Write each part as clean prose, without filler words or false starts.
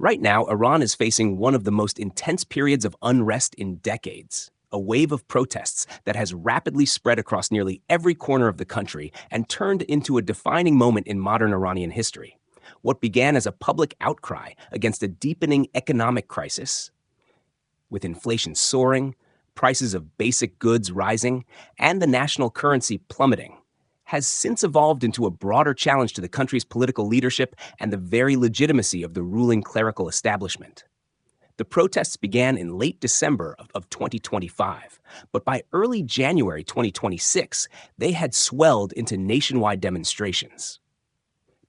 Right now, Iran is facing one of the most intense periods of unrest in decades. A wave of protests that has rapidly spread across nearly every corner of the country and turned into a defining moment in modern Iranian history. What began as a public outcry against a deepening economic crisis, with inflation soaring, prices of basic goods rising, and the national currency plummeting, has since evolved into a broader challenge to the country's political leadership and the very legitimacy of the ruling clerical establishment. The protests began in late December of 2025, but by early January 2026, they had swelled into nationwide demonstrations.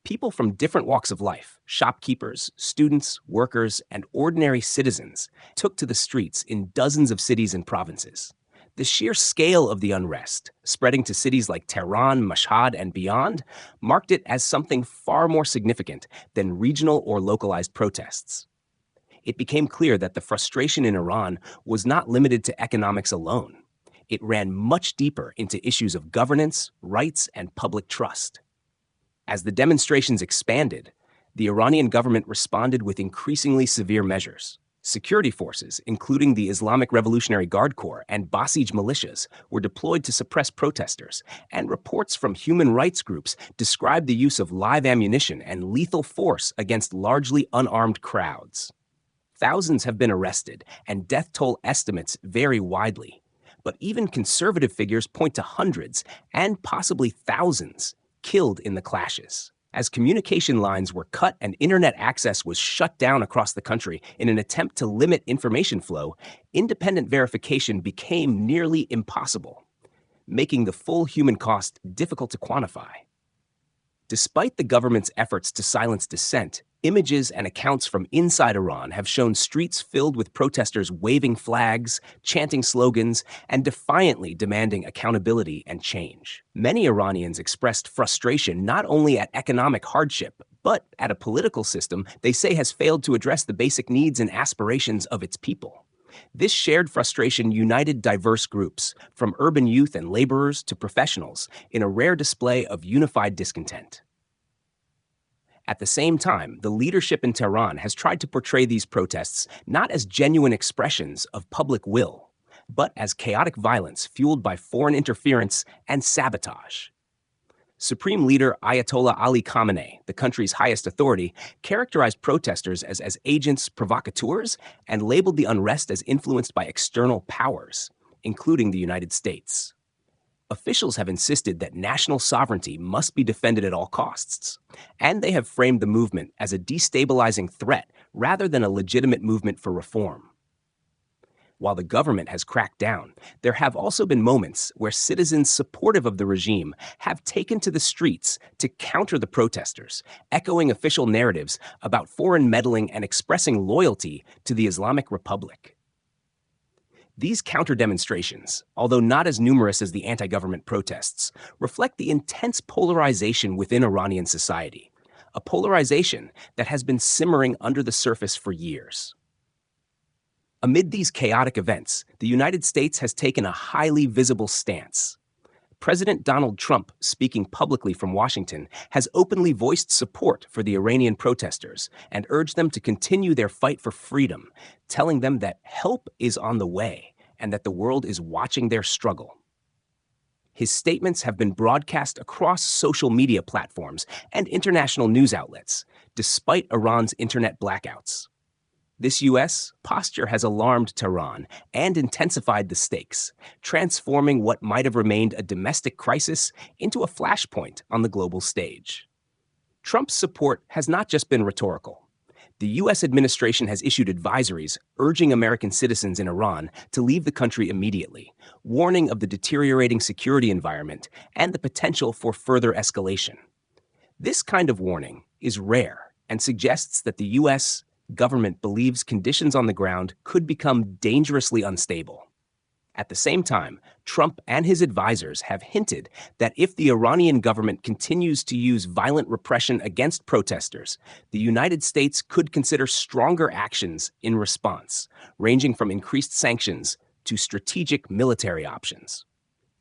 People from different walks of life, shopkeepers, students, workers, and ordinary citizens, took to the streets in dozens of cities and provinces. The sheer scale of the unrest, spreading to cities like Tehran, Mashhad, and beyond, marked it as something far more significant than regional or localized protests. It became clear that the frustration in Iran was not limited to economics alone. It ran much deeper into issues of governance, rights, and public trust. As the demonstrations expanded, the Iranian government responded with increasingly severe measures. Security forces, including the Islamic Revolutionary Guard Corps and Basij militias, were deployed to suppress protesters, and reports from human rights groups described the use of live ammunition and lethal force against largely unarmed crowds. Thousands have been arrested, and death toll estimates vary widely. But even conservative figures point to hundreds, and possibly thousands, killed in the clashes. As communication lines were cut and internet access was shut down across the country in an attempt to limit information flow, independent verification became nearly impossible, making the full human cost difficult to quantify. Despite the government's efforts to silence dissent, images and accounts from inside Iran have shown streets filled with protesters waving flags, chanting slogans, and defiantly demanding accountability and change. Many Iranians expressed frustration not only at economic hardship, but at a political system they say has failed to address the basic needs and aspirations of its people. This shared frustration united diverse groups, from urban youth and laborers to professionals, in a rare display of unified discontent. At the same time, the leadership in Tehran has tried to portray these protests not as genuine expressions of public will, but as chaotic violence fueled by foreign interference and sabotage. Supreme Leader Ayatollah Ali Khamenei, the country's highest authority, characterized protesters as agents provocateurs and labeled the unrest as influenced by external powers, including the United States. Officials have insisted that national sovereignty must be defended at all costs, and they have framed the movement as a destabilizing threat rather than a legitimate movement for reform. While the government has cracked down, there have also been moments where citizens supportive of the regime have taken to the streets to counter the protesters, echoing official narratives about foreign meddling and expressing loyalty to the Islamic Republic. These counter-demonstrations, although not as numerous as the anti-government protests, reflect the intense polarization within Iranian society, a polarization that has been simmering under the surface for years. Amid these chaotic events, the United States has taken a highly visible stance. President Donald Trump, speaking publicly from Washington, has openly voiced support for the Iranian protesters and urged them to continue their fight for freedom, telling them that help is on the way and that the world is watching their struggle. His statements have been broadcast across social media platforms and international news outlets, despite Iran's internet blackouts. This U.S. posture has alarmed Tehran and intensified the stakes, transforming what might have remained a domestic crisis into a flashpoint on the global stage. Trump's support has not just been rhetorical. The U.S. administration has issued advisories urging American citizens in Iran to leave the country immediately, warning of the deteriorating security environment and the potential for further escalation. This kind of warning is rare and suggests that the U.S. government believes conditions on the ground could become dangerously unstable. At the same time, Trump and his advisors have hinted that if the Iranian government continues to use violent repression against protesters, the United States could consider stronger actions in response, ranging from increased sanctions to strategic military options.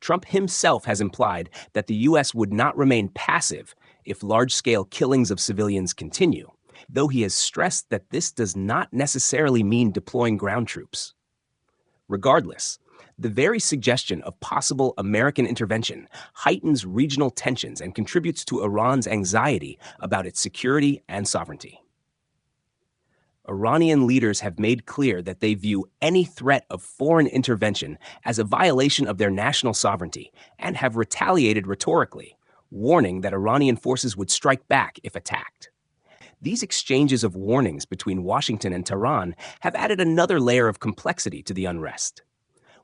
Trump himself has implied that the U.S. would not remain passive if large-scale killings of civilians continue, though he has stressed that this does not necessarily mean deploying ground troops. Regardless, the very suggestion of possible American intervention heightens regional tensions and contributes to Iran's anxiety about its security and sovereignty. Iranian leaders have made clear that they view any threat of foreign intervention as a violation of their national sovereignty and have retaliated rhetorically, warning that Iranian forces would strike back if attacked. These exchanges of warnings between Washington and Tehran have added another layer of complexity to the unrest.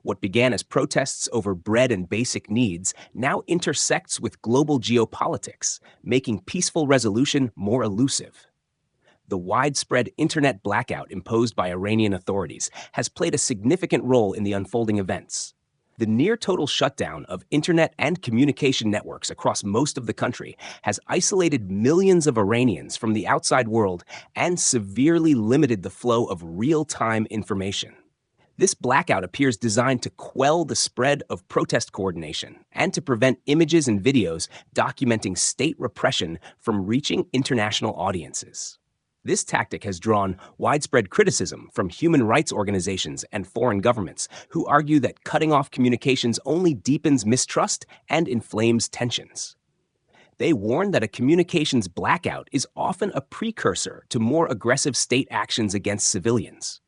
What began as protests over bread and basic needs now intersects with global geopolitics, making peaceful resolution more elusive. The widespread internet blackout imposed by Iranian authorities has played a significant role in the unfolding events. The near-total shutdown of internet and communication networks across most of the country has isolated millions of Iranians from the outside world and severely limited the flow of real-time information. This blackout appears designed to quell the spread of protest coordination and to prevent images and videos documenting state repression from reaching international audiences. This tactic has drawn widespread criticism from human rights organizations and foreign governments who argue that cutting off communications only deepens mistrust and inflames tensions. They warn that a communications blackout is often a precursor to more aggressive state actions against civilians.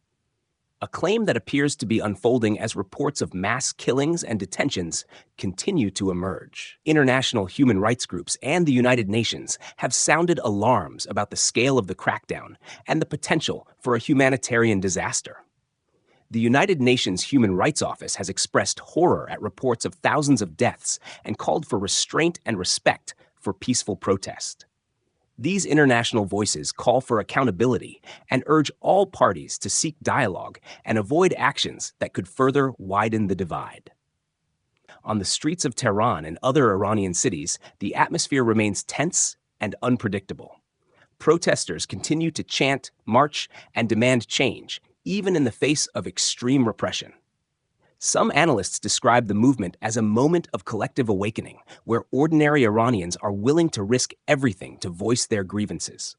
A claim that appears to be unfolding as reports of mass killings and detentions continue to emerge. International human rights groups and the United Nations have sounded alarms about the scale of the crackdown and the potential for a humanitarian disaster. The United Nations Human Rights Office has expressed horror at reports of thousands of deaths and called for restraint and respect for peaceful protest. These international voices call for accountability and urge all parties to seek dialogue and avoid actions that could further widen the divide. On the streets of Tehran and other Iranian cities, the atmosphere remains tense and unpredictable. Protesters continue to chant, march, and demand change, even in the face of extreme repression. Some analysts describe the movement as a moment of collective awakening, where ordinary Iranians are willing to risk everything to voice their grievances.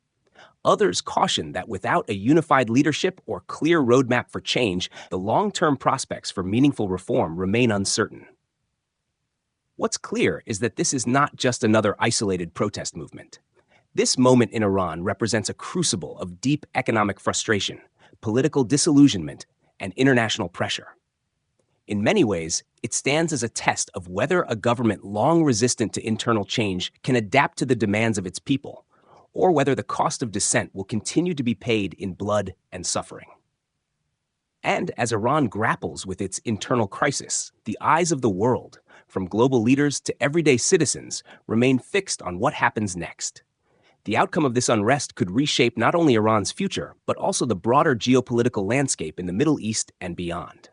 Others caution that without a unified leadership or clear roadmap for change, the long-term prospects for meaningful reform remain uncertain. What's clear is that this is not just another isolated protest movement. This moment in Iran represents a crucible of deep economic frustration, political disillusionment, and international pressure. In many ways, it stands as a test of whether a government long resistant to internal change can adapt to the demands of its people, or whether the cost of dissent will continue to be paid in blood and suffering. And as Iran grapples with its internal crisis, the eyes of the world, from global leaders to everyday citizens, remain fixed on what happens next. The outcome of this unrest could reshape not only Iran's future, but also the broader geopolitical landscape in the Middle East and beyond.